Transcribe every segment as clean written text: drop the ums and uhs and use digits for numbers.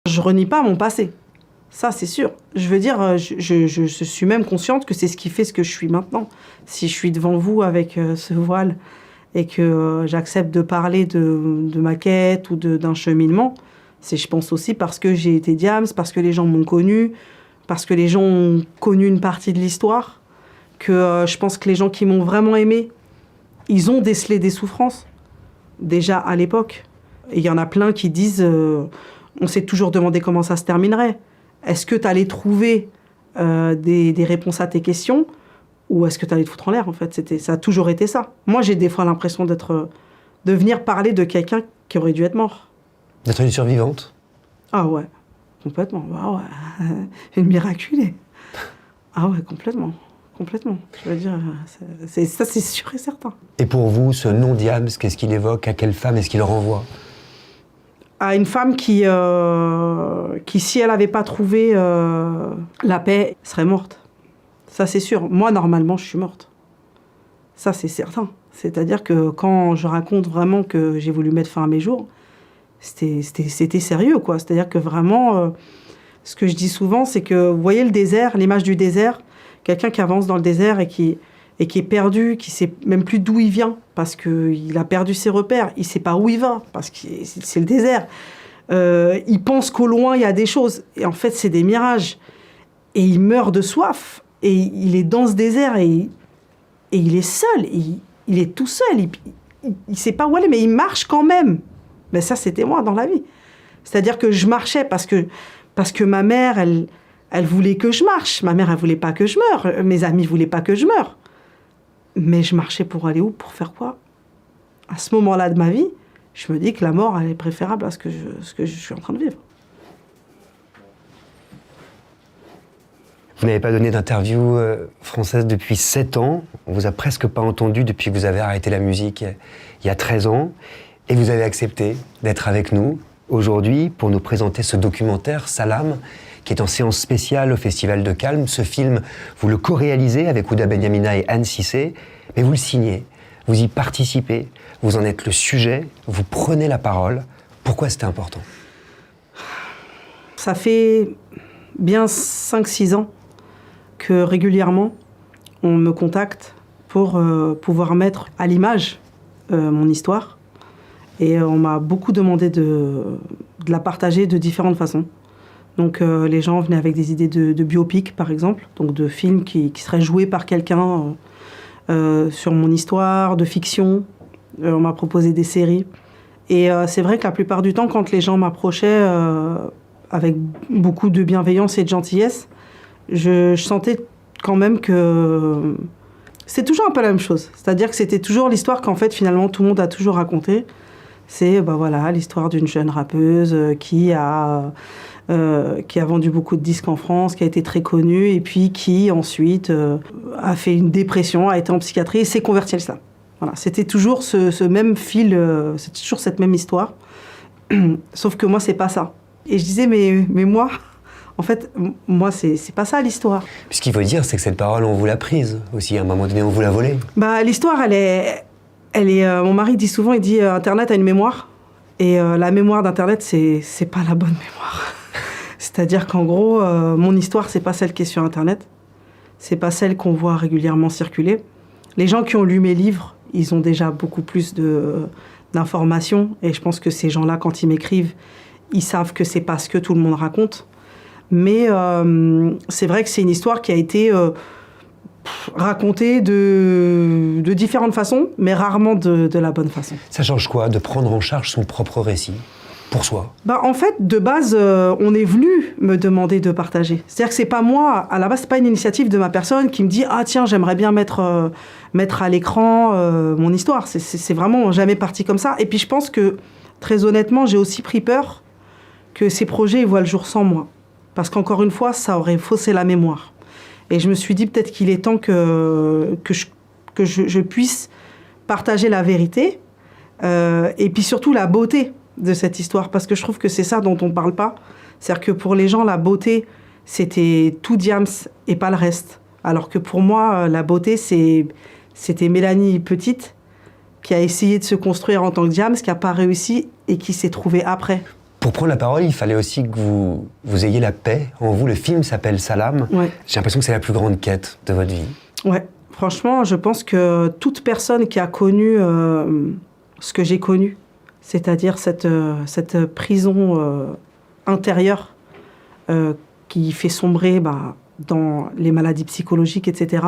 Je renie pas mon passé. Ça, c'est sûr. Je veux dire, je suis même consciente que c'est ce qui fait ce que je suis maintenant. Si je suis devant vous avec ce voile et que j'accepte de parler de ma quête ou d'un cheminement, c'est, je pense aussi, parce que j'ai été Diams, parce que les gens m'ont connue, parce que les gens ont connu une partie de l'histoire, que je pense que les gens qui m'ont vraiment aimée, ils ont décelé des souffrances, déjà à l'époque. Et il y en a plein qui disent, on s'est toujours demandé comment ça se terminerait. Est-ce que tu allais trouver des réponses à tes questions ou est-ce que tu allais te foutre en l'air, en fait? Ça a toujours été ça. Moi, j'ai des fois l'impression de venir parler de quelqu'un qui aurait dû être mort. D'être une survivante? Ah ouais, complètement. Ah ouais. Une miraculée. Ah ouais, complètement. Complètement. Je veux dire, ça, c'est sûr et certain. Et pour vous, ce nom Diams, qu'est-ce qu'il évoque? À quelle femme est-ce qu'il renvoie? À une femme qui si elle n'avait pas trouvé la paix, serait morte. Ça, c'est sûr. Moi, normalement, je suis morte. Ça, c'est certain. C'est-à-dire que quand je raconte vraiment que j'ai voulu mettre fin à mes jours, c'était sérieux, quoi. C'est-à-dire que vraiment, ce que je dis souvent, c'est que, vous voyez le désert, l'image du désert, quelqu'un qui avance dans le désert et qui est perdu, qui sait même plus d'où il vient, parce qu'il a perdu ses repères, il sait pas où il va, parce que c'est le désert. Il pense qu'au loin, il y a des choses, et en fait, c'est des mirages. Et il meurt de soif, et il est dans ce désert, et il est seul, il est tout seul, il sait pas où aller, mais il marche quand même. Ben ça, c'était moi dans la vie. C'est-à-dire que je marchais parce que ma mère, elle voulait que je marche. Ma mère, elle voulait pas que je meure. Mes amis voulaient pas que je meure. Mais je marchais pour aller où? Pour faire quoi? À ce moment-là de ma vie, je me dis que la mort, elle est préférable à ce que je suis en train de vivre. Vous n'avez pas donné d'interview française depuis 7 ans. On vous a presque pas entendu depuis que vous avez arrêté la musique il y a 13 ans. Et vous avez accepté d'être avec nous aujourd'hui pour nous présenter ce documentaire Salam, qui est en séance spéciale au Festival de Cannes. Ce film, vous le co-réalisez avec Houda Benyamina et Anne Cissé, mais vous le signez, vous y participez, vous en êtes le sujet, vous prenez la parole. Pourquoi c'était important? Ça fait bien 5-6 ans que régulièrement, on me contacte pour pouvoir mettre à l'image mon histoire. Et on m'a beaucoup demandé de la partager de différentes façons. Donc les gens venaient avec des idées de biopic, par exemple, donc de films qui seraient joués par quelqu'un sur mon histoire, de fiction. On m'a proposé des séries. Et c'est vrai que la plupart du temps, quand les gens m'approchaient avec beaucoup de bienveillance et de gentillesse, je sentais quand même que c'est toujours un peu la même chose. C'est-à-dire que c'était toujours l'histoire qu'en fait, finalement, tout le monde a toujours racontée. C'est voilà, l'histoire d'une jeune rappeuse qui a vendu beaucoup de disques en France, qui a été très connue, et puis qui ensuite a fait une dépression, a été en psychiatrie et s'est convertie à l'islam. Voilà, c'était toujours ce même fil, c'est toujours cette même histoire. Sauf que moi, c'est pas ça. Et je disais, mais moi, en fait, moi, c'est pas ça l'histoire. Ce qu'il faut dire, c'est que cette parole, on vous l'a prise aussi. À un moment donné, on vous l'a volée. Bah, l'histoire, elle est mon mari dit souvent, il dit Internet a une mémoire. Et la mémoire d'Internet, c'est pas la bonne mémoire. C'est-à-dire qu'en gros, mon histoire, c'est pas celle qui est sur Internet. C'est pas celle qu'on voit régulièrement circuler. Les gens qui ont lu mes livres, ils ont déjà beaucoup plus d'informations. Et je pense que ces gens-là, quand ils m'écrivent, ils savent que c'est pas ce que tout le monde raconte. Mais c'est vrai que c'est une histoire qui a été racontée de différentes façons, mais rarement de la bonne façon. Ça change quoi de prendre en charge son propre récit pour soi? En fait, de base, on est venu me demander de partager. C'est-à-dire que c'est pas moi, à la base, c'est pas une initiative de ma personne qui me dit « Ah tiens, j'aimerais bien mettre à l'écran mon histoire ». C'est vraiment jamais parti comme ça. Et puis je pense que, très honnêtement, j'ai aussi pris peur que ces projets voient le jour sans moi. Parce qu'encore une fois, ça aurait faussé la mémoire. Et je me suis dit peut-être qu'il est temps que je puisse partager la vérité et puis surtout la beauté de cette histoire. Parce que je trouve que c'est ça dont on ne parle pas. C'est-à-dire que pour les gens, la beauté, c'était tout Diams et pas le reste. Alors que pour moi, la beauté, c'était Mélanie petite qui a essayé de se construire en tant que Diams, qui n'a pas réussi et qui s'est trouvée après. Pour prendre la parole, il fallait aussi que vous ayez la paix en vous. Le film s'appelle Salam. Ouais. J'ai l'impression que c'est la plus grande quête de votre vie. Ouais, franchement, je pense que toute personne qui a connu ce que j'ai connu, c'est-à-dire cette prison intérieure qui fait sombrer dans les maladies psychologiques, etc.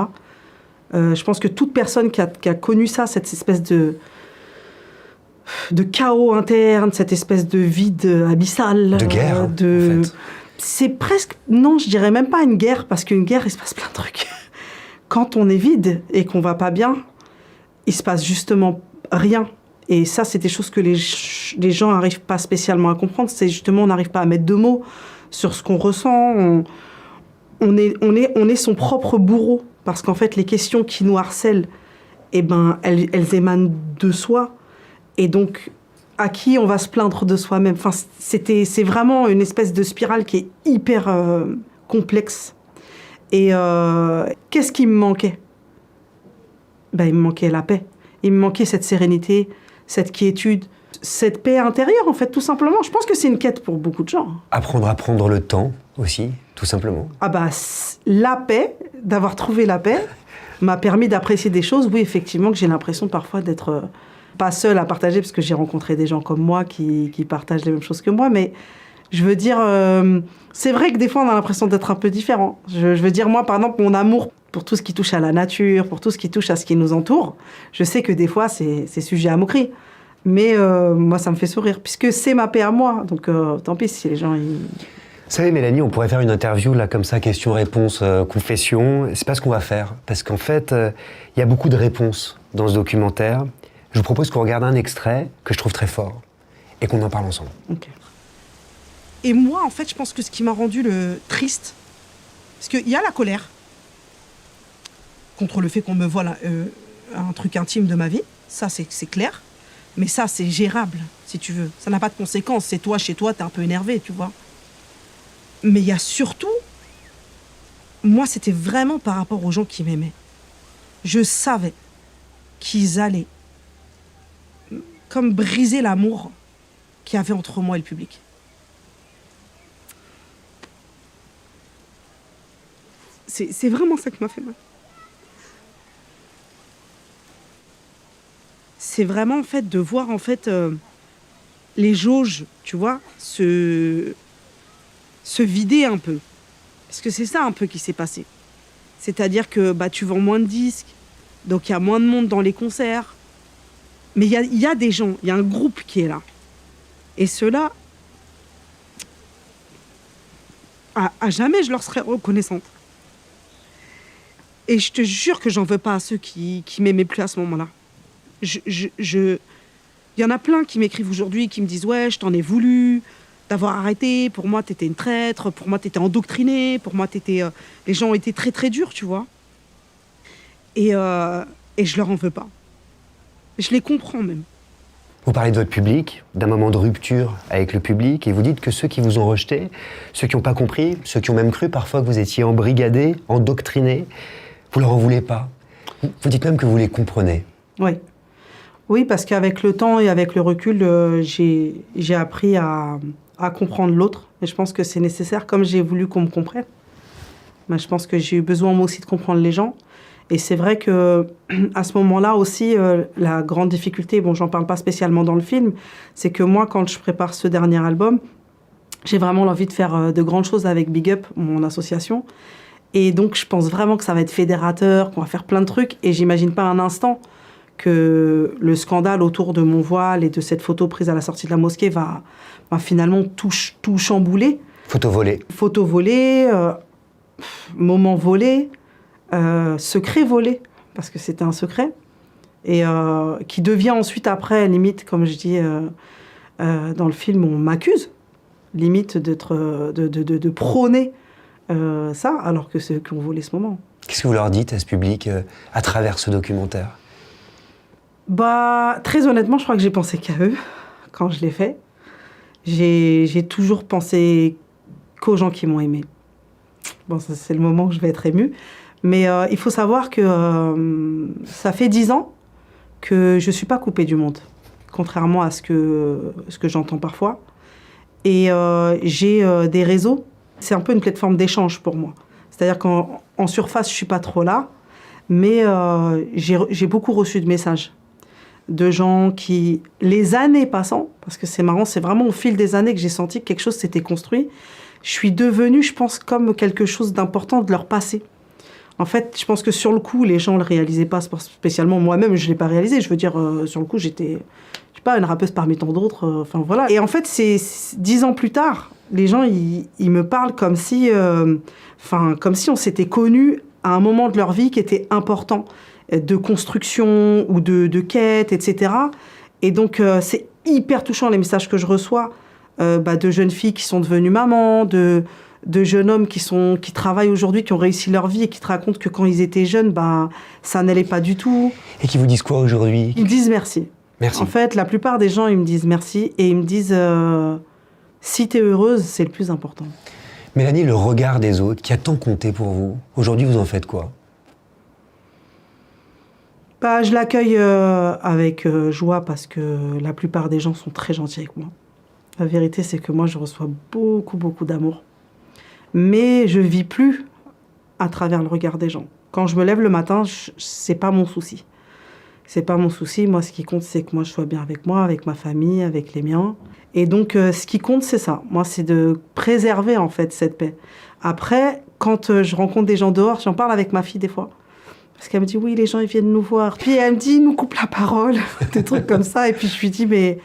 Je pense que toute personne qui a connu ça, cette espèce de chaos interne, cette espèce de vide abyssal. De guerre, en fait. C'est presque... Non, je dirais même pas une guerre, parce qu'une guerre, il se passe plein de trucs. Quand on est vide et qu'on va pas bien, il se passe justement rien. Et ça, c'est des choses que les gens n'arrivent pas spécialement à comprendre. C'est justement, on n'arrive pas à mettre de mots sur ce qu'on ressent. On est son propre bourreau. Parce qu'en fait, les questions qui nous harcèlent, elles émanent de soi. Et donc, à qui on va se plaindre de soi-même? Enfin, c'est vraiment une espèce de spirale qui est hyper complexe. Et qu'est-ce qui me manquait? Il me manquait la paix. Il me manquait cette sérénité, cette quiétude, cette paix intérieure, en fait, tout simplement. Je pense que c'est une quête pour beaucoup de gens. Apprendre à prendre le temps aussi, tout simplement. La paix, d'avoir trouvé la paix, m'a permis d'apprécier des choses. Oui, effectivement, que j'ai l'impression parfois d'être... pas seule à partager, parce que j'ai rencontré des gens comme moi qui partagent les mêmes choses que moi, mais je veux dire, c'est vrai que des fois on a l'impression d'être un peu différent. Je veux dire, moi par exemple, mon amour pour tout ce qui touche à la nature, pour tout ce qui touche à ce qui nous entoure, je sais que des fois c'est sujet à moquerie, mais moi ça me fait sourire, puisque c'est ma paix à moi, donc tant pis si les gens... Vous savez, Mélanie, on pourrait faire une interview là comme ça, questions-réponses, confession. C'est pas ce qu'on va faire, parce qu'en fait, il y a beaucoup de réponses dans ce documentaire. Je vous propose qu'on regarde un extrait que je trouve très fort et qu'on en parle ensemble. Okay. Et moi, en fait, je pense que ce qui m'a rendu triste, parce qu'il y a la colère contre le fait qu'on me voit un truc intime de ma vie, ça c'est clair, mais ça c'est gérable, si tu veux. Ça n'a pas de conséquences, c'est toi, chez toi, t'es un peu énervé, tu vois. Mais il y a surtout, moi c'était vraiment par rapport aux gens qui m'aimaient. Je savais qu'ils allaient comme briser l'amour qu'il y avait entre moi et le public. C'est vraiment ça qui m'a fait mal. C'est vraiment en fait de voir en fait les jauges, tu vois, se vider un peu. Parce que c'est ça un peu qui s'est passé. C'est-à-dire que tu vends moins de disques, donc il y a moins de monde dans les concerts. Mais il y a des gens, il y a un groupe qui est là. Et ceux-là, à jamais je leur serai reconnaissante. Et je te jure que j'en veux pas à ceux qui m'aimaient plus à ce moment-là. Il y en a plein qui m'écrivent aujourd'hui, qui me disent « Ouais, je t'en ai voulu d'avoir arrêté. Pour moi, t'étais une traître. Pour moi, t'étais endoctrinée. Pour moi, t'étais... Les gens ont été très, très durs, tu vois. » Et je leur en veux pas. Je les comprends même. Vous parlez de votre public, d'un moment de rupture avec le public, et vous dites que ceux qui vous ont rejeté, ceux qui n'ont pas compris, ceux qui ont même cru parfois que vous étiez embrigadé, endoctriné, vous leur en voulez pas. Vous dites même que vous les comprenez. Oui. Oui, parce qu'avec le temps et avec le recul, j'ai appris à comprendre l'autre. Et je pense que c'est nécessaire, comme j'ai voulu qu'on me comprenne. Je pense que j'ai eu besoin moi aussi de comprendre les gens. Et c'est vrai que à ce moment-là aussi, la grande difficulté, bon, j'en parle pas spécialement dans le film, c'est que moi, quand je prépare ce dernier album, j'ai vraiment l'envie de faire de grandes choses avec Big Up, mon association. Et donc, je pense vraiment que ça va être fédérateur, qu'on va faire plein de trucs. Et j'imagine pas un instant que le scandale autour de mon voile et de cette photo prise à la sortie de la mosquée va finalement tout chambouler. Photo volée. Photo volée, moment volé. Secret volé, parce que c'était un secret, et qui devient ensuite après, limite, comme je dis dans le film, on m'accuse, limite de prôner ça, alors que c'est eux qui ont volé ce moment. Qu'est-ce que vous leur dites à ce public à travers ce documentaire? Très honnêtement, je crois que j'ai pensé qu'à eux, quand je l'ai fait. J'ai toujours pensé qu'aux gens qui m'ont aimé. Bon, c'est le moment où je vais être émue. Mais il faut savoir que ça fait 10 ans que je ne suis pas coupée du monde, contrairement à ce que j'entends parfois. Et j'ai des réseaux. C'est un peu une plateforme d'échange pour moi. C'est-à-dire qu'en surface, je suis pas trop là, mais j'ai beaucoup reçu de messages de gens qui, les années passant, parce que c'est marrant, c'est vraiment au fil des années que j'ai senti que quelque chose s'était construit, je suis devenue, je pense, comme quelque chose d'important de leur passé. En fait, je pense que sur le coup, les gens ne le réalisaient pas spécialement. Moi-même, je ne l'ai pas réalisé. Je veux dire, sur le coup, j'étais, je sais pas, une rappeuse parmi tant d'autres. Enfin, voilà. Et en fait, c'est 10 ans plus tard, les gens, ils me parlent comme si, comme si on s'était connus à un moment de leur vie qui était important, de construction ou de quête, etc. Et donc, c'est hyper touchant, les messages que je reçois de jeunes filles qui sont devenues mamans, de jeunes hommes qui travaillent aujourd'hui, qui ont réussi leur vie et qui te racontent que quand ils étaient jeunes, ça n'allait pas du tout. Et qui vous disent quoi aujourd'hui? Ils me disent merci. Merci. En fait, la plupart des gens, ils me disent merci et ils me disent si t'es heureuse, c'est le plus important. Mélanie, le regard des autres qui a tant compté pour vous, aujourd'hui, vous en faites quoi? Je l'accueille avec joie parce que la plupart des gens sont très gentils avec moi. La vérité, c'est que moi, je reçois beaucoup, beaucoup d'amour. Mais je vis plus à travers le regard des gens. Quand je me lève le matin, c'est pas mon souci. C'est pas mon souci. Moi, ce qui compte, c'est que moi, je sois bien avec moi, avec ma famille, avec les miens. Et donc, ce qui compte, c'est ça. Moi, c'est de préserver, en fait, cette paix. Après, quand je rencontre des gens dehors, j'en parle avec ma fille des fois. Parce qu'elle me dit, oui, les gens, ils viennent nous voir. Puis elle me dit, ils nous coupent la parole. Des trucs comme ça. Et puis je lui dis, mais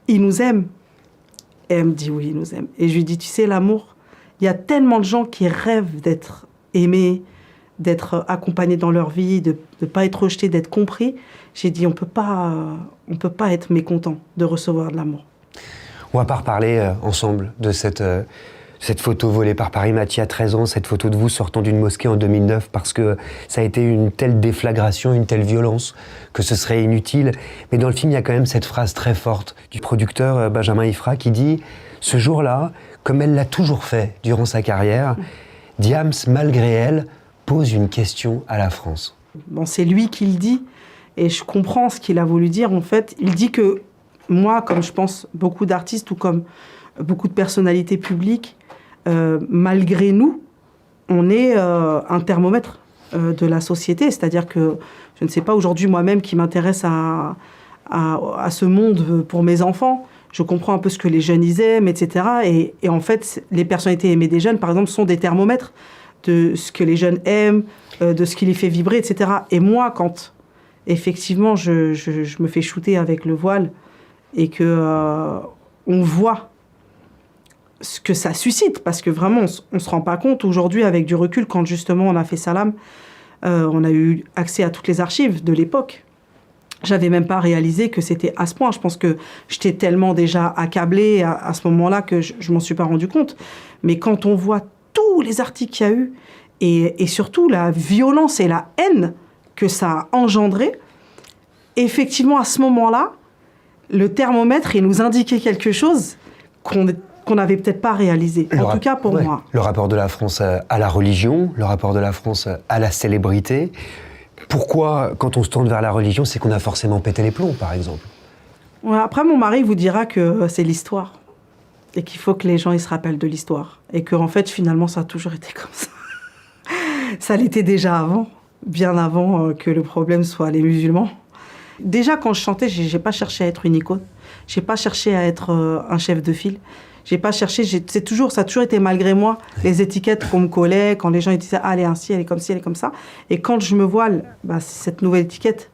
ils nous aiment. Et elle me dit, oui, ils nous aiment. Et je lui dis, tu sais, l'amour, il y a tellement de gens qui rêvent d'être aimés, d'être accompagnés dans leur vie, de ne pas être rejetés, d'être compris. J'ai dit, on peut pas être mécontent de recevoir de l'amour. On va pas reparler ensemble de cette photo volée par Paris Mathieu à 13 ans, cette photo de vous sortant d'une mosquée en 2009, parce que ça a été une telle déflagration, une telle violence, que ce serait inutile. Mais dans le film, il y a quand même cette phrase très forte du producteur Benjamin Ifra qui dit « Ce jour-là, comme elle l'a toujours fait durant sa carrière, Diams, malgré elle, pose une question à la France. » Bon, c'est lui qui le dit, et je comprends ce qu'il a voulu dire. En fait, il dit que moi, comme je pense beaucoup d'artistes ou comme beaucoup de personnalités publiques, malgré nous, on est un thermomètre de la société. C'est-à-dire que, je ne sais pas, aujourd'hui, moi-même qui m'intéresse à ce monde pour mes enfants, je comprends un peu ce que les jeunes ils aiment, etc. Et en fait, les personnalités aimées des jeunes, par exemple, sont des thermomètres de ce que les jeunes aiment, de ce qui les fait vibrer, etc. Et moi, quand, effectivement, je me fais shooter avec le voile et que on voit ce que ça suscite, parce que vraiment, on ne se rend pas compte aujourd'hui, avec du recul, quand justement on a fait Salam, on a eu accès à toutes les archives de l'époque. J'avais même pas réalisé que c'était à ce point. Je pense que j'étais tellement déjà accablée à ce moment-là que je m'en suis pas rendu compte. Mais quand on voit tous les articles qu'il y a eu, et surtout la violence et la haine que ça a engendré, effectivement, à ce moment-là, le thermomètre, il nous indiquait quelque chose qu'on n'avait peut-être pas réalisé, en tout cas pour moi. Le rapport de la France à la religion, le rapport de la France à la célébrité. Pourquoi, quand on se tourne vers la religion, c'est qu'on a forcément pété les plombs, par exemple? Ouais, après, mon mari vous dira que c'est l'histoire, et qu'il faut que les gens ils se rappellent de l'histoire, et qu'en fait, finalement, ça a toujours été comme ça. Ça l'était déjà avant, bien avant que le problème soit les musulmans. Déjà, quand je chantais, j'ai pas cherché à être une icône. J'ai pas cherché à être un chef de file. J'ai pas cherché, ça a toujours été malgré moi, les étiquettes qu'on me collait, quand les gens ils disaient « Ah, elle est ainsi, elle est comme ci, elle est comme ça ». Et quand je me voile, c'est cette nouvelle étiquette,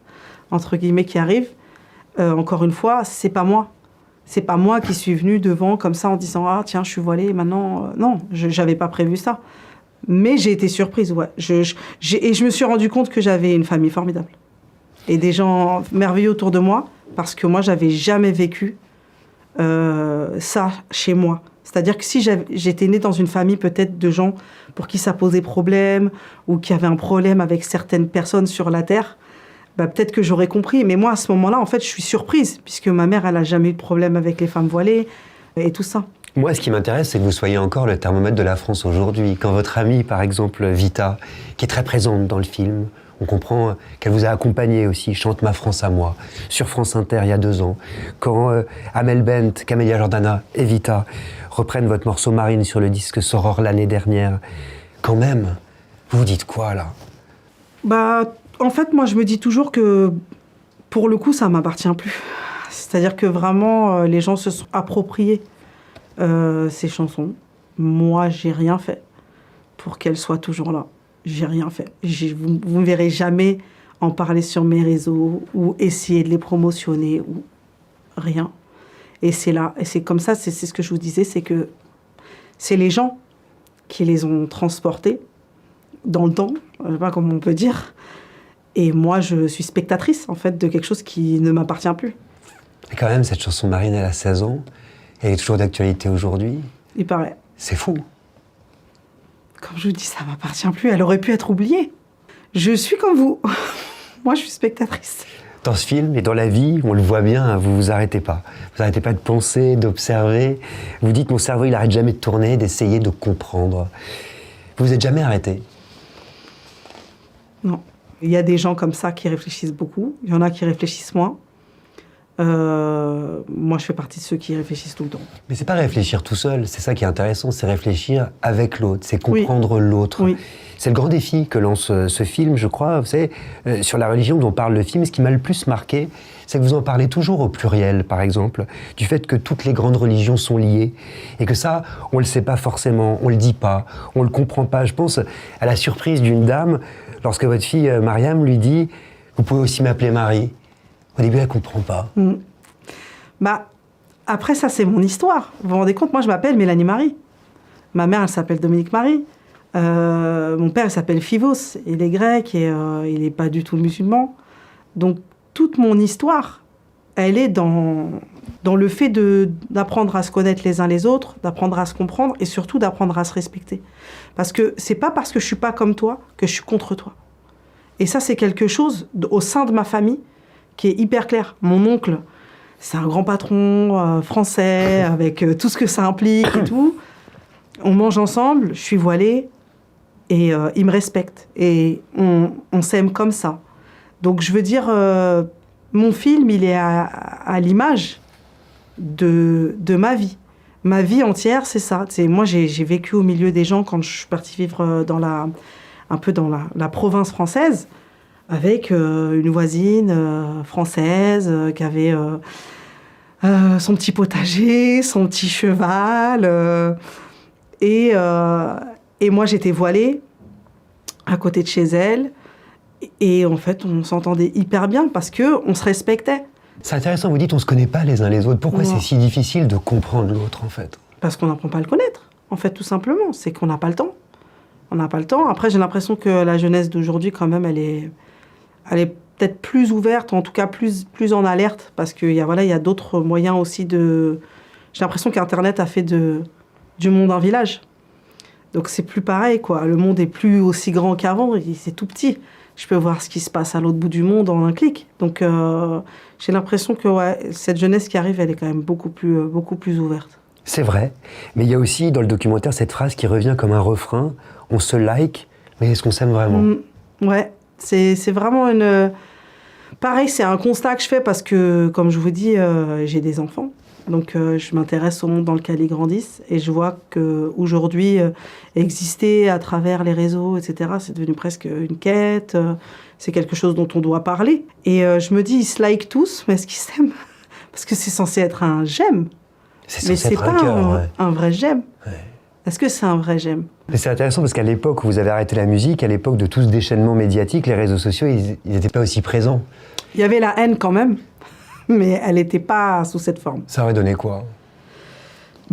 entre guillemets, qui arrive. Encore une fois, c'est pas moi. C'est pas moi qui suis venue devant comme ça en disant « Ah, tiens, je suis voilée, maintenant… Non, j'avais pas prévu ça. Mais j'ai été surprise, ouais. Et je me suis rendu compte que j'avais une famille formidable. Et des gens merveilleux autour de moi, parce que moi, j'avais jamais vécu ça chez moi. C'est-à-dire que si j'étais née dans une famille peut-être de gens pour qui ça posait problème, ou qui avaient un problème avec certaines personnes sur la Terre, peut-être que j'aurais compris. Mais moi, à ce moment-là, en fait, je suis surprise, puisque ma mère, elle n'a jamais eu de problème avec les femmes voilées et tout ça. Moi, ce qui m'intéresse, c'est que vous soyez encore le thermomètre de la France aujourd'hui. Quand votre amie, par exemple, Vita, qui est très présente dans le film, On comprend qu'elle vous a accompagné aussi, Chante ma France à moi, sur France Inter il y a 2 ans, quand Amel Bent, Camélia Jordana et Vita reprennent votre morceau Marine sur le disque Soror l'année dernière. Quand même, vous vous dites quoi là? Bah, en fait, moi, je me dis toujours que, pour le coup, ça m'appartient plus. C'est-à-dire que vraiment, les gens se sont appropriés ces chansons. Moi, j'ai rien fait pour qu'elles soient toujours là. J'ai rien fait. Vous ne verrez jamais en parler sur mes réseaux ou essayer de les promotionner ou rien. Et c'est là. Et c'est comme ça, c'est ce que je vous disais, c'est que c'est les gens qui les ont transportés dans le temps, je ne sais pas comment on peut dire. Et moi, je suis spectatrice, en fait, de quelque chose qui ne m'appartient plus. Et quand même, cette chanson Marine, elle a 16 ans. Elle est toujours d'actualité aujourd'hui. Il paraît. C'est fou. Comme je vous dis, ça m'appartient plus. Elle aurait pu être oubliée. Je suis comme vous. Moi, je suis spectatrice. Dans ce film et dans la vie, on le voit bien, vous vous arrêtez pas. Vous arrêtez pas de penser, d'observer. Vous dites, mon cerveau, il arrête jamais de tourner, d'essayer de comprendre. Vous vous êtes jamais arrêté? Non. Il y a des gens comme ça qui réfléchissent beaucoup. Il y en a qui réfléchissent moins. Moi, je fais partie de ceux qui réfléchissent tout le temps. Mais c'est pas réfléchir tout seul, c'est ça qui est intéressant, c'est réfléchir avec l'autre, c'est comprendre l'autre. Oui. C'est le grand défi que lance ce film, je crois. Vous savez, sur la religion dont parle le film, ce qui m'a le plus marqué, c'est que vous en parlez toujours au pluriel, par exemple, du fait que toutes les grandes religions sont liées, et que ça, on le sait pas forcément, on le dit pas, on le comprend pas. Je pense à la surprise d'une dame, lorsque votre fille Mariam lui dit « Vous pouvez aussi m'appeler Marie ». Au début, elle comprend pas. Bah, après, ça, c'est mon histoire. Vous vous rendez compte, moi, je m'appelle Mélanie Marie. Ma mère, elle s'appelle Dominique Marie. Mon père, il s'appelle Phivos. Il est grec et il n'est pas du tout musulman. Donc, toute mon histoire, elle est dans le fait d'apprendre à se connaître les uns les autres, d'apprendre à se comprendre et surtout d'apprendre à se respecter. Parce que c'est pas parce que je suis pas comme toi que je suis contre toi. Et ça, c'est quelque chose au sein de ma famille qui est hyper clair. Mon oncle, c'est un grand patron français, avec tout ce que ça implique et tout. On mange ensemble, je suis voilée, et il me respecte. Et on s'aime comme ça. Donc, je veux dire, mon film, il est à l'image de ma vie. Ma vie entière, c'est ça. Moi, j'ai vécu au milieu des gens quand je suis partie vivre un peu dans la province française, avec une voisine française qui avait son petit potager, son petit cheval. Et moi, j'étais voilée à côté de chez elle. Et en fait, on s'entendait hyper bien parce qu'on se respectait. C'est intéressant, vous dites on ne se connaît pas les uns les autres. Pourquoi c'est si difficile de comprendre l'autre, en fait? Parce qu'on n'apprend pas à le connaître, en fait, tout simplement. C'est qu'on n'a pas le temps. On n'a pas le temps. Après, j'ai l'impression que la jeunesse d'aujourd'hui, quand même, elle est peut-être plus ouverte, en tout cas plus en alerte, parce qu'il y a d'autres moyens aussi de... J'ai l'impression qu'Internet a fait du monde un village. Donc c'est plus pareil, quoi. Le monde est plus aussi grand qu'avant, c'est tout petit. Je peux voir ce qui se passe à l'autre bout du monde en un clic. Donc j'ai l'impression que cette jeunesse qui arrive, elle est quand même beaucoup plus ouverte. C'est vrai, mais il y a aussi dans le documentaire cette phrase qui revient comme un refrain, on se like, mais est-ce qu'on s'aime vraiment? Ouais, c'est vraiment une... Pareil, c'est un constat que je fais parce que, comme je vous dis, j'ai des enfants. Donc je m'intéresse au monde dans lequel ils grandissent et je vois qu'aujourd'hui, exister à travers les réseaux, etc., c'est devenu presque une quête, c'est quelque chose dont on doit parler. Et je me dis, ils se like tous, mais est-ce qu'ils s'aiment? Parce que c'est censé être un j'aime. Mais c'est pas un vrai j'aime. Ouais. Est-ce que c'est un vrai j'aime? Mais c'est intéressant parce qu'à l'époque où vous avez arrêté la musique, à l'époque de tout ce déchaînement médiatique, les réseaux sociaux, ils n'étaient pas aussi présents. Il y avait la haine quand même, mais elle n'était pas sous cette forme. Ça aurait donné quoi?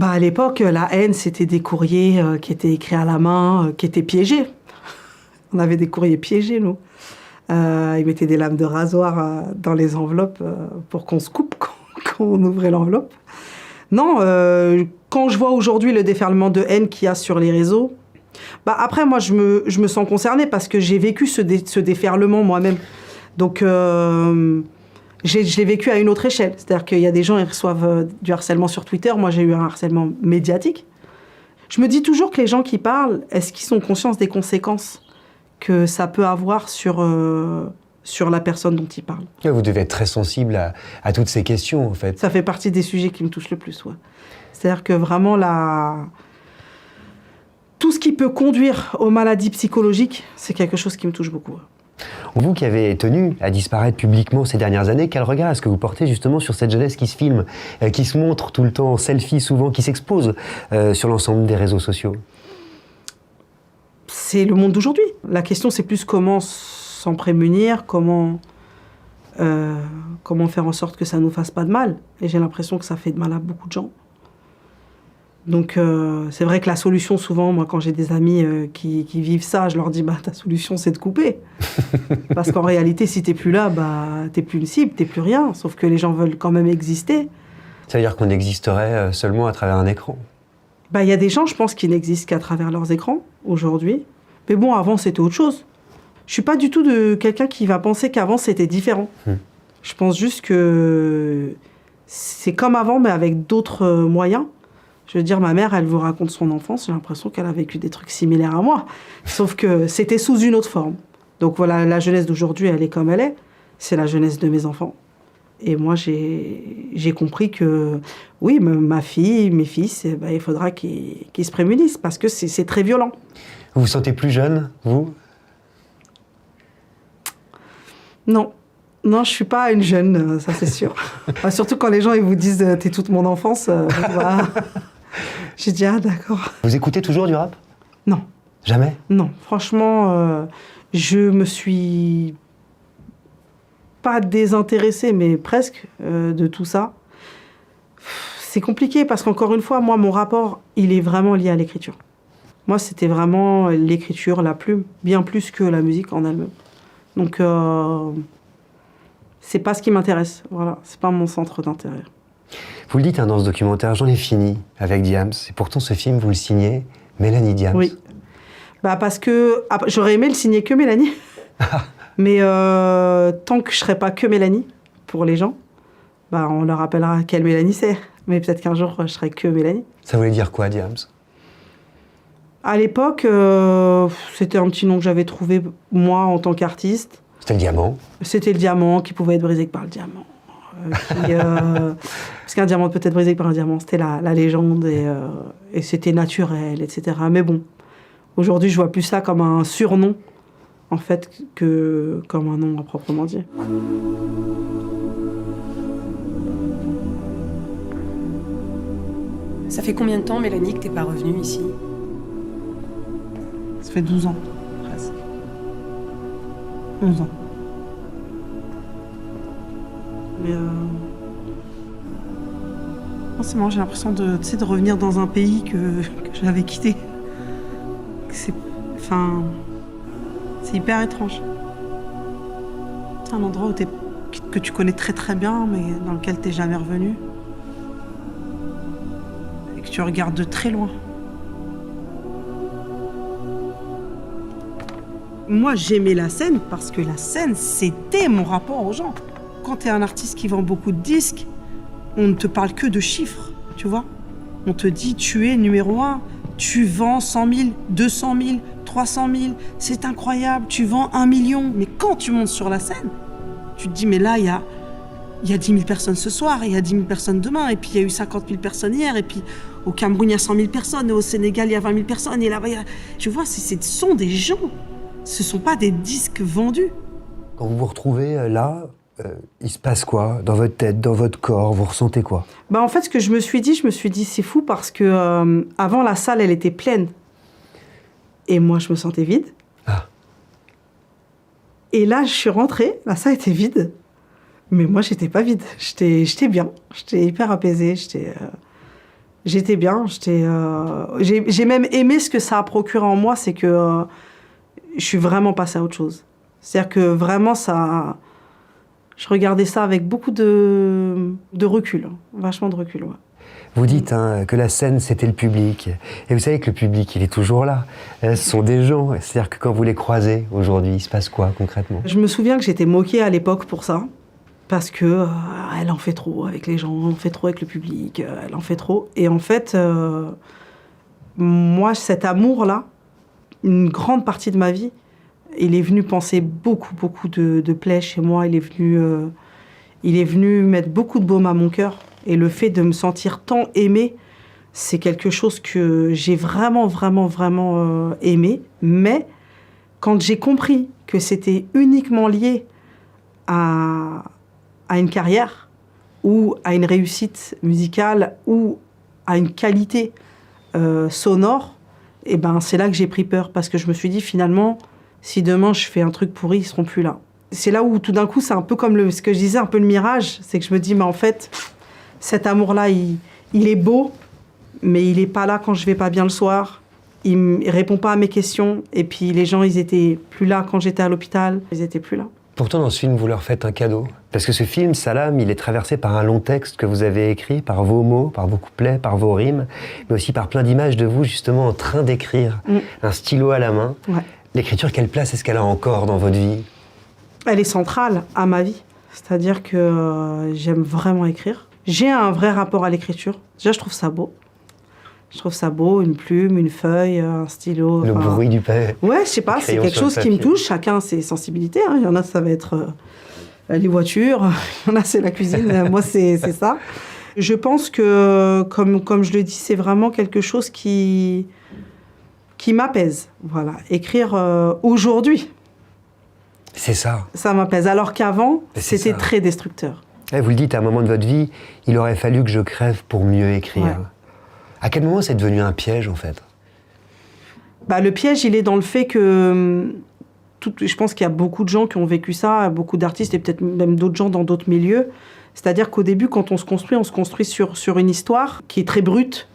À l'époque, la haine, c'était des courriers qui étaient écrits à la main, qui étaient piégés. On avait des courriers piégés, nous. Ils mettaient des lames de rasoir dans les enveloppes pour qu'on se coupe quand on ouvrait l'enveloppe. Non, quand je vois aujourd'hui le déferlement de haine qu'il y a sur les réseaux, après, moi, je me sens concernée parce que j'ai vécu ce déferlement moi-même. Donc, je l'ai vécu à une autre échelle. C'est-à-dire qu'il y a des gens qui reçoivent du harcèlement sur Twitter. Moi, j'ai eu un harcèlement médiatique. Je me dis toujours que les gens qui parlent, est-ce qu'ils ont conscience des conséquences que ça peut avoir sur la personne dont il parle. Vous devez être très sensible à toutes ces questions, en fait. Ça fait partie des sujets qui me touchent le plus, ouais. C'est-à-dire que vraiment, tout ce qui peut conduire aux maladies psychologiques, c'est quelque chose qui me touche beaucoup. Vous qui avez tenu à disparaître publiquement ces dernières années, quel regard est-ce que vous portez justement sur cette jeunesse qui se filme, qui se montre tout le temps en selfie souvent, qui s'expose sur l'ensemble des réseaux sociaux? C'est le monde d'aujourd'hui. La question, c'est plus comment s'en prémunir, comment faire en sorte que ça ne nous fasse pas de mal. Et j'ai l'impression que ça fait de mal à beaucoup de gens. Donc c'est vrai que la solution, souvent, moi, quand j'ai des amis qui vivent ça, je leur dis, ta solution, c'est de couper. Parce qu'en réalité, si t'es plus là, t'es plus une cible, t'es plus rien. Sauf que les gens veulent quand même exister. Ça veut dire qu'on existerait seulement à travers un écran? Il y a des gens, je pense, qui n'existent qu'à travers leurs écrans, aujourd'hui. Mais bon, avant, c'était autre chose. Je suis pas du tout de quelqu'un qui va penser qu'avant, c'était différent. Je pense juste que c'est comme avant, mais avec d'autres moyens. Je veux dire, ma mère, elle vous raconte son enfance, j'ai l'impression qu'elle a vécu des trucs similaires à moi. Sauf que c'était sous une autre forme. Donc voilà, la jeunesse d'aujourd'hui, elle est comme elle est. C'est la jeunesse de mes enfants. Et moi, j'ai compris que, oui, ma fille, mes fils, il faudra qu'ils se prémunissent, parce que c'est très violent. Vous vous sentez plus jeune, vous? Non. Non, je suis pas une jeune, ça c'est sûr. Surtout quand les gens ils vous disent « t'es toute mon enfance », j'ai dit « ah d'accord ». Vous écoutez toujours du rap? Non. Jamais? Non, franchement, je me suis pas désintéressée, mais presque, de tout ça. C'est compliqué parce qu'encore une fois, moi, mon rapport, il est vraiment lié à l'écriture. Moi, c'était vraiment l'écriture, la plume, bien plus que la musique en elle-même. Donc, c'est pas ce qui m'intéresse, voilà, c'est pas mon centre d'intérêt. Vous le dites dans ce documentaire, j'en ai fini avec Diams, et pourtant ce film, vous le signez Mélanie Diams. Oui, parce que j'aurais aimé le signer que Mélanie, mais tant que je serai pas que Mélanie, pour les gens, on leur rappellera quelle Mélanie c'est, mais peut-être qu'un jour je serai que Mélanie. Ça voulait dire quoi, Diams? À l'époque, c'était un petit nom que j'avais trouvé, moi, en tant qu'artiste. C'était le diamant? C'était le diamant qui pouvait être brisé que par le diamant. Parce qu'un diamant peut être brisé que par un diamant, c'était la légende et c'était naturel, etc. Mais bon, aujourd'hui, je vois plus ça comme un surnom, en fait, que comme un nom à proprement dit. Ça fait combien de temps, Mélanie, que t'es pas revenue ici? Ça fait 12 ans, presque. 11 ans. Mais non, c'est marrant, j'ai l'impression de revenir dans un pays que j'avais quitté. C'est hyper étrange. C'est un endroit que tu connais très très bien, mais dans lequel t'es jamais revenu. Et que tu regardes de très loin. Moi, j'aimais la scène parce que la scène, c'était mon rapport aux gens. Quand t'es un artiste qui vend beaucoup de disques, on ne te parle que de chiffres, tu vois. On te dit, tu es numéro 1, tu vends 100 000, 200 000, 300 000, c'est incroyable, tu vends 1 million. Mais quand tu montes sur la scène, tu te dis, mais là, il y a 10 000 personnes ce soir, il y a 10 000 personnes demain, et puis il y a eu 50 000 personnes hier, et puis au Cameroun, il y a 100 000 personnes, et au Sénégal, il y a 20 000 personnes, et là-bas, tu vois, ce sont des gens. Ce ne sont pas des disques vendus. Quand vous vous retrouvez là, il se passe quoi dans votre tête, dans votre corps? Vous ressentez quoi? En fait, ce que je me suis dit, c'est fou parce que avant la salle, elle était pleine. Et moi, je me sentais vide. Ah. Et là, je suis rentrée, la salle était vide. Mais moi, j'étais pas vide. J'étais bien. J'étais hyper apaisée. J'étais bien. J'ai même aimé ce que ça a procuré en moi, c'est que je suis vraiment passée à autre chose. C'est-à-dire que vraiment, je regardais ça avec beaucoup de recul, vachement de recul. Ouais. Vous dites que la scène, c'était le public. Et vous savez que le public, il est toujours là. Ce sont des gens. C'est-à-dire que quand vous les croisez aujourd'hui, il se passe quoi concrètement? Je me souviens que j'étais moquée à l'époque pour ça. Parce que elle en fait trop avec les gens, elle en fait trop avec le public, elle en fait trop. Et en fait, moi, cet amour-là, une grande partie de ma vie, Il est venu penser beaucoup de plaies chez moi. Il est venu mettre beaucoup de baume à mon cœur. Et le fait de me sentir tant aimée, c'est quelque chose que j'ai vraiment aimé. Mais quand j'ai compris que c'était uniquement lié à une carrière ou à une réussite musicale ou à une qualité sonore, et ben c'est là que j'ai pris peur parce que je me suis dit finalement, si demain je fais un truc pourri, ils seront plus là. C'est là où tout d'un coup, c'est un peu comme ce que je disais, un peu le mirage, c'est que je me dis, mais en fait, cet amour-là, il est beau, mais il est pas là quand je vais pas bien le soir. Il répond pas à mes questions. Et puis les gens, ils étaient plus là quand j'étais à l'hôpital. Ils étaient plus là. Pourtant, dans ce film, vous leur faites un cadeau. Parce que ce film, Salam, il est traversé par un long texte que vous avez écrit, par vos mots, par vos couplets, par vos rimes, mais aussi par plein d'images de vous, justement, en train d'écrire, un stylo à la main. Ouais. L'écriture, quelle place est-ce qu'elle a encore dans votre vie ? Elle est centrale à ma vie. C'est-à-dire que j'aime vraiment écrire. J'ai un vrai rapport à l'écriture. Déjà, je trouve ça beau. Je trouve ça beau, une plume, une feuille, un stylo. Le bruit du papier. Ouais, je sais pas, c'est quelque chose qui me touche. Chacun a ses sensibilités. Hein. Il y en a, ça va être les voitures. Il y en a, c'est la cuisine. Moi, c'est ça. Je pense que, comme je le dis, c'est vraiment quelque chose qui m'apaise. Voilà. Écrire aujourd'hui. C'est ça. Ça m'apaise. Alors qu'avant, c'était très destructeur. Et vous le dites, à un moment de votre vie, il aurait fallu que je crève pour mieux écrire. Ouais. À quel moment c'est devenu un piège, en fait ? Le piège, il est dans le fait que... je pense qu'il y a beaucoup de gens qui ont vécu ça, beaucoup d'artistes et peut-être même d'autres gens dans d'autres milieux. C'est-à-dire qu'au début, quand on se construit sur une histoire qui est très brute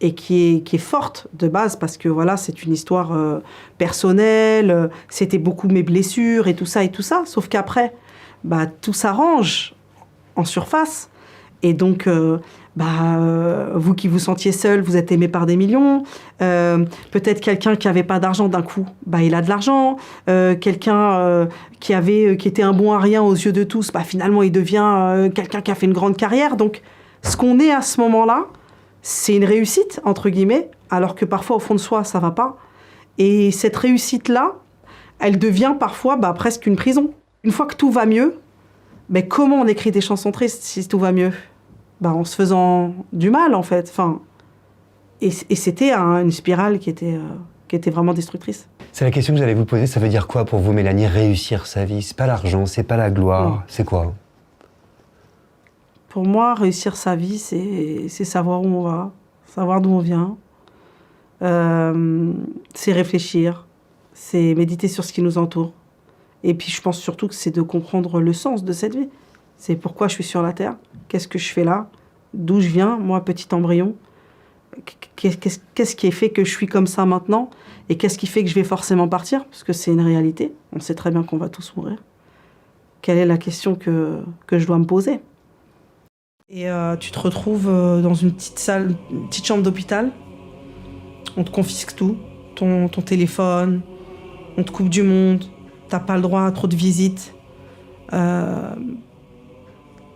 et qui est forte de base, parce que voilà, c'est une histoire personnelle, c'était beaucoup mes blessures et tout ça. Sauf qu'après, tout s'arrange en surface. Et donc... vous qui vous sentiez seul, vous êtes aimé par des millions. Peut-être quelqu'un qui n'avait pas d'argent d'un coup, il a de l'argent. Quelqu'un qui était un bon à rien aux yeux de tous, finalement il devient quelqu'un qui a fait une grande carrière. Donc ce qu'on est à ce moment-là, c'est une réussite, entre guillemets, alors que parfois au fond de soi, ça va pas. Et cette réussite-là, elle devient parfois presque une prison. Une fois que tout va mieux, comment on écrit des chansons tristes si tout va mieux ? En se faisant du mal, en fait. Et c'était une spirale qui était vraiment destructrice. C'est la question que j'allais vous poser. Ça veut dire quoi pour vous, Mélanie, réussir sa vie ? C'est pas l'argent, c'est pas la gloire, non. C'est quoi ? Pour moi, réussir sa vie, c'est savoir où on va, savoir d'où on vient. C'est réfléchir, c'est méditer sur ce qui nous entoure. Et puis, je pense surtout que c'est de comprendre le sens de cette vie. C'est pourquoi je suis sur la Terre. Qu'est-ce que je fais là ? D'où je viens, moi, petit embryon ? Qu'est-ce qui fait que je suis comme ça maintenant ? Et qu'est-ce qui fait que je vais forcément partir ? Parce que c'est une réalité. On sait très bien qu'on va tous mourir. Quelle est la question que je dois me poser ? Et tu te retrouves dans une petite chambre d'hôpital. On te confisque tout. Ton téléphone. On te coupe du monde. T'as pas le droit à trop de visites.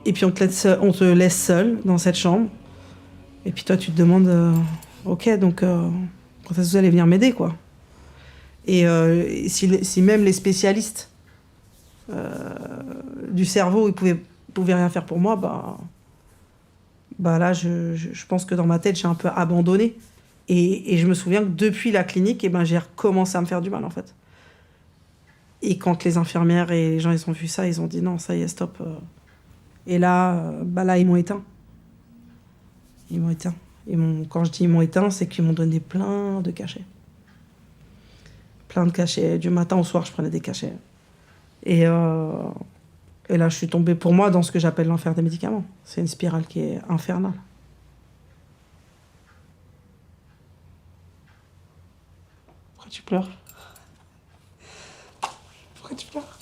Et puis on te laisse seul dans cette chambre. Et puis toi, tu te demandes, ok, donc quand est-ce que vous allez venir m'aider, quoi ? Et si même les spécialistes du cerveau, ils pouvaient rien faire pour moi, là, je pense que dans ma tête, j'ai un peu abandonné. Et je me souviens que depuis la clinique, j'ai recommencé à me faire du mal, en fait. Et quand les infirmières et les gens, ils ont vu ça, ils ont dit non, ça y est, stop. Et là, ils m'ont éteint. Ils m'ont éteint. Quand je dis ils m'ont éteint, c'est qu'ils m'ont donné plein de cachets. Plein de cachets. Du matin au soir, je prenais des cachets. Et là, je suis tombée, pour moi, dans ce que j'appelle l'enfer des médicaments. C'est une spirale qui est infernale. Pourquoi tu pleures ? Pourquoi tu pleures ?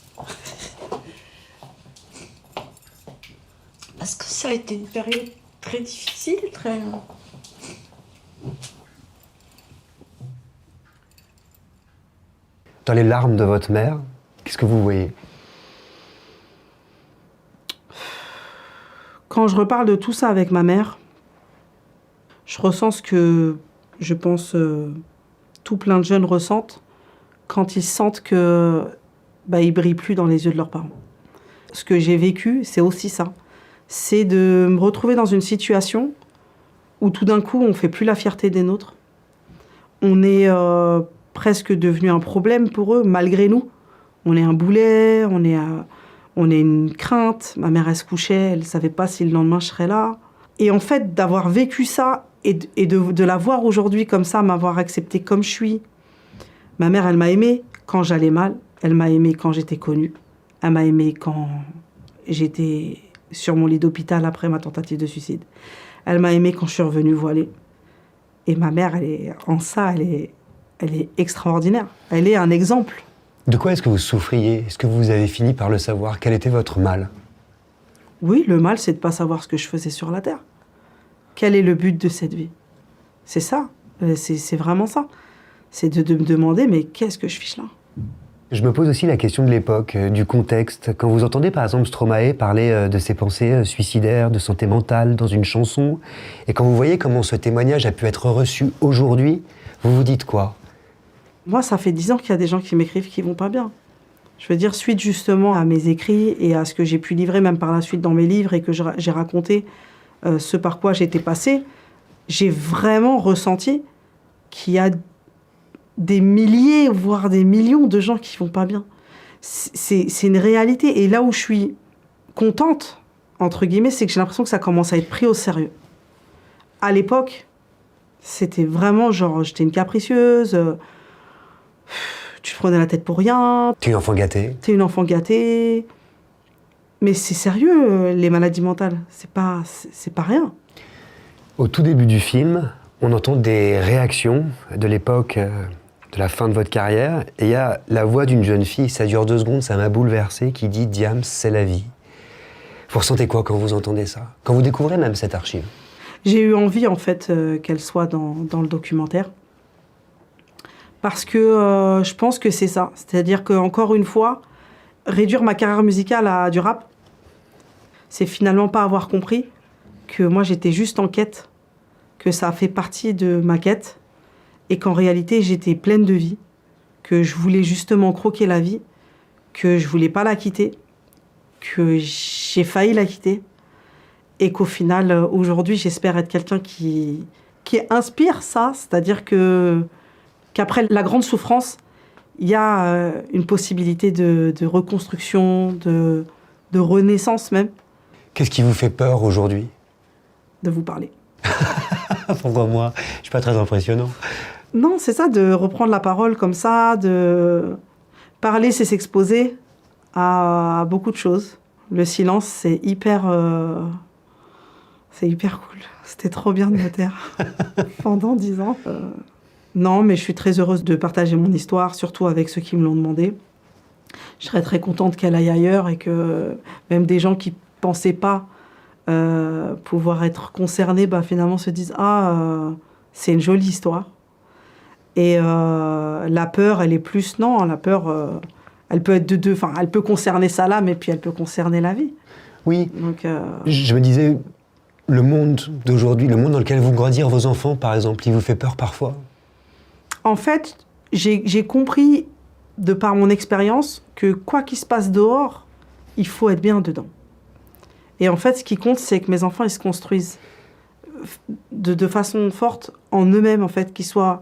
Parce que ça a été une période très difficile, très... Dans les larmes de votre mère, qu'est-ce que vous voyez ? Quand je reparle de tout ça avec ma mère, je ressens ce que, je pense, tout plein de jeunes ressentent quand ils sentent que ils brillent plus dans les yeux de leurs parents. Ce que j'ai vécu, c'est aussi ça. C'est de me retrouver dans une situation où tout d'un coup, on fait plus la fierté des nôtres. On est presque devenu un problème pour eux, malgré nous. On est un boulet, on est une crainte. Ma mère, elle se couchait, elle savait pas si le lendemain je serais là. Et en fait, d'avoir vécu ça et de la voir aujourd'hui comme ça, m'avoir acceptée comme je suis. Ma mère, elle m'a aimée quand j'allais mal. Elle m'a aimée quand j'étais connue. Elle m'a aimée quand j'étais sur mon lit d'hôpital après ma tentative de suicide. Elle m'a aimée quand je suis revenue voilée. Et ma mère, elle est extraordinaire. Elle est un exemple. De quoi est-ce que vous souffriez? Est-ce que vous avez fini par le savoir? Quel était votre mal? Oui, le mal, c'est de ne pas savoir ce que je faisais sur la Terre. Quel est le but de cette vie? C'est ça. C'est vraiment ça. C'est de me demander, mais qu'est-ce que je fiche là? Je me pose aussi la question de l'époque, du contexte. Quand vous entendez par exemple Stromae parler de ses pensées suicidaires, de santé mentale dans une chanson, et quand vous voyez comment ce témoignage a pu être reçu aujourd'hui, vous vous dites quoi? Moi, ça fait 10 ans qu'il y a des gens qui m'écrivent qui vont pas bien. Je veux dire, suite justement à mes écrits et à ce que j'ai pu livrer même par la suite dans mes livres et que j'ai raconté ce par quoi j'étais passée, j'ai vraiment ressenti qu'il y a des milliers, voire des millions de gens qui vont pas bien. C'est une réalité. Et là où je suis contente, entre guillemets, c'est que j'ai l'impression que ça commence à être pris au sérieux. À l'époque, c'était vraiment genre, j'étais une capricieuse, tu te prenais la tête pour rien. T'es une enfant gâtée. T'es une enfant gâtée. Mais c'est sérieux, les maladies mentales. C'est pas rien. Au tout début du film, on entend des réactions de l'époque, de la fin de votre carrière, et il y a la voix d'une jeune fille, ça dure 2 secondes, ça m'a bouleversé, qui dit « Diams, c'est la vie ». Vous ressentez quoi quand vous entendez ça? Quand vous découvrez même cette archive? J'ai eu envie, en fait, qu'elle soit dans le documentaire. Parce que je pense que c'est ça. C'est-à-dire qu'encore une fois, réduire ma carrière musicale à du rap, c'est finalement pas avoir compris que moi, j'étais juste en quête, que ça a fait partie de ma quête, et qu'en réalité, j'étais pleine de vie, que je voulais justement croquer la vie, que je voulais pas la quitter, que j'ai failli la quitter, et qu'au final, aujourd'hui, j'espère être quelqu'un qui inspire ça, c'est-à-dire qu'après la grande souffrance, il y a une possibilité de reconstruction, de renaissance même. Qu'est-ce qui vous fait peur aujourd'hui? De vous parler. Pourquoi moi? Je suis pas très impressionnant. Non, c'est ça, de reprendre la parole comme ça, de parler, c'est s'exposer à beaucoup de choses. Le silence, c'est hyper cool. C'était trop bien de me taire pendant 10 ans. Non, mais je suis très heureuse de partager mon histoire, surtout avec ceux qui me l'ont demandé. Je serais très contente qu'elle aille ailleurs et que même des gens qui pensaient pas pouvoir être concernés, finalement se disent « Ah, c'est une jolie histoire ». Et la peur, elle est plus... Non, la peur, elle peut être de deux. Enfin, elle peut concerner ça là, mais puis elle peut concerner la vie. Oui, donc, je me disais, le monde d'aujourd'hui, le monde dans lequel vont grandir vos enfants, par exemple, il vous fait peur parfois? En fait, j'ai compris, de par mon expérience, que quoi qu'il se passe dehors, il faut être bien dedans. Et en fait, ce qui compte, c'est que mes enfants, ils se construisent de façon forte en eux-mêmes, en fait, qu'ils soient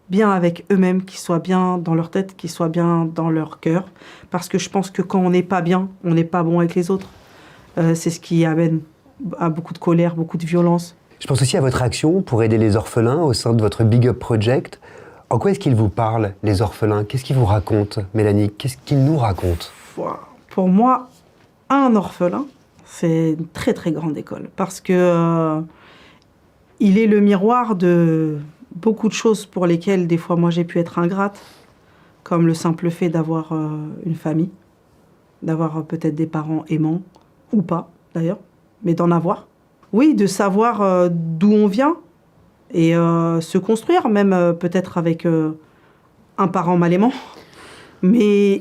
bien avec eux-mêmes, qu'ils soient bien dans leur tête, qu'ils soient bien dans leur cœur. Parce que je pense que quand on n'est pas bien, on n'est pas bon avec les autres. C'est ce qui amène à beaucoup de colère, beaucoup de violence. Je pense aussi à votre action pour aider les orphelins au sein de votre Big Up Project. En quoi est-ce qu'ils vous parlent, les orphelins? Qu'est-ce qu'ils vous racontent, Mélanie? Qu'est-ce qu'ils nous racontent? Pour moi, un orphelin, c'est une très très grande école. Parce que il est le miroir de beaucoup de choses pour lesquelles, des fois, moi, j'ai pu être ingrate. Comme le simple fait d'avoir une famille, d'avoir peut-être des parents aimants, ou pas, d'ailleurs, mais d'en avoir. Oui, de savoir d'où on vient, et se construire, même peut-être avec un parent mal aimant. Mais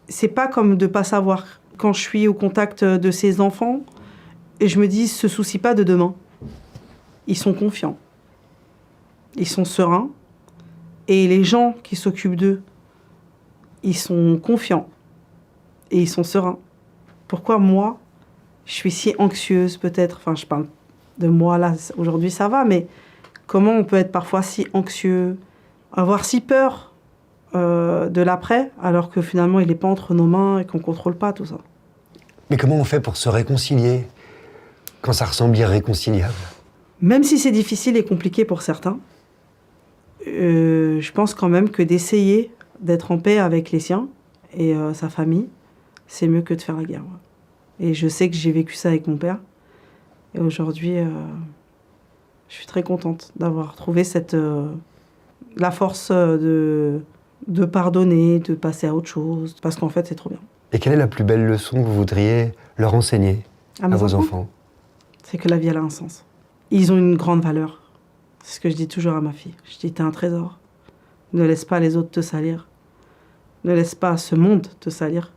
c'est pas comme de pas savoir. Quand je suis au contact de ces enfants, et je me dis, ils se soucient pas de demain. Ils sont confiants. Ils sont sereins. Et les gens qui s'occupent d'eux ils sont confiants et ils sont sereins. Pourquoi moi, je suis si anxieuse peut-être, enfin je parle de moi là, aujourd'hui ça va, mais comment on peut être parfois si anxieux, avoir si peur de l'après, alors que finalement il n'est pas entre nos mains et qu'on ne contrôle pas tout ça. Mais comment on fait pour se réconcilier quand ça ressemble irréconciliable? Même si c'est difficile et compliqué pour certains, je pense quand même que d'essayer d'être en paix avec les siens et sa famille, c'est mieux que de faire la guerre. Ouais. Et je sais que j'ai vécu ça avec mon père. Et aujourd'hui, je suis très contente d'avoir trouvé la force de pardonner, de passer à autre chose, parce qu'en fait, c'est trop bien. Et quelle est la plus belle leçon que vous voudriez leur enseigner à vos enfants? C'est que la vie, elle a un sens. Ils ont une grande valeur. C'est ce que je dis toujours à ma fille. Je dis, t'es un trésor. Ne laisse pas les autres te salir. Ne laisse pas ce monde te salir.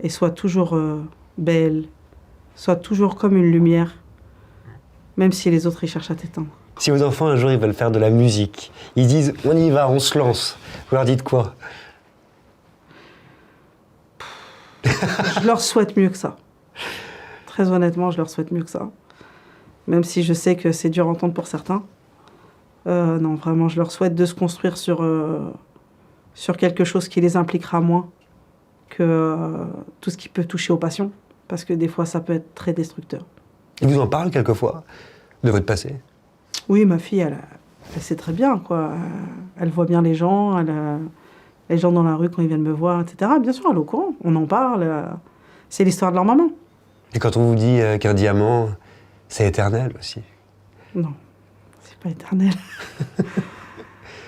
Et sois toujours belle. Sois toujours comme une lumière. Même si les autres, ils cherchent à t'éteindre. Si vos enfants, un jour, ils veulent faire de la musique, ils disent « on y va, on se lance », vous leur dites quoi? Je leur souhaite mieux que ça. Très honnêtement, je leur souhaite mieux que ça. Même si je sais que c'est dur à entendre pour certains. Non, vraiment, je leur souhaite de se construire sur quelque chose qui les impliquera moins que tout ce qui peut toucher aux passions. Parce que des fois, ça peut être très destructeur. Ils vous en parlent quelquefois de votre passé? Oui, ma fille, elle sait très bien, quoi. Elle voit bien les gens, les gens dans la rue quand ils viennent me voir, etc. Bien sûr, elle est au courant, on en parle. C'est l'histoire de leur maman. Et quand on vous dit qu'un diamant, c'est éternel aussi? Non, c'est pas éternel.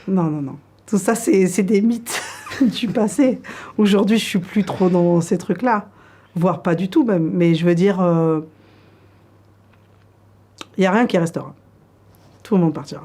Non. Tout ça, c'est des mythes du passé. Aujourd'hui, je suis plus trop dans ces trucs-là. Voire pas du tout, même. Mais je veux dire, il n'y a rien qui restera. Tout le monde partira.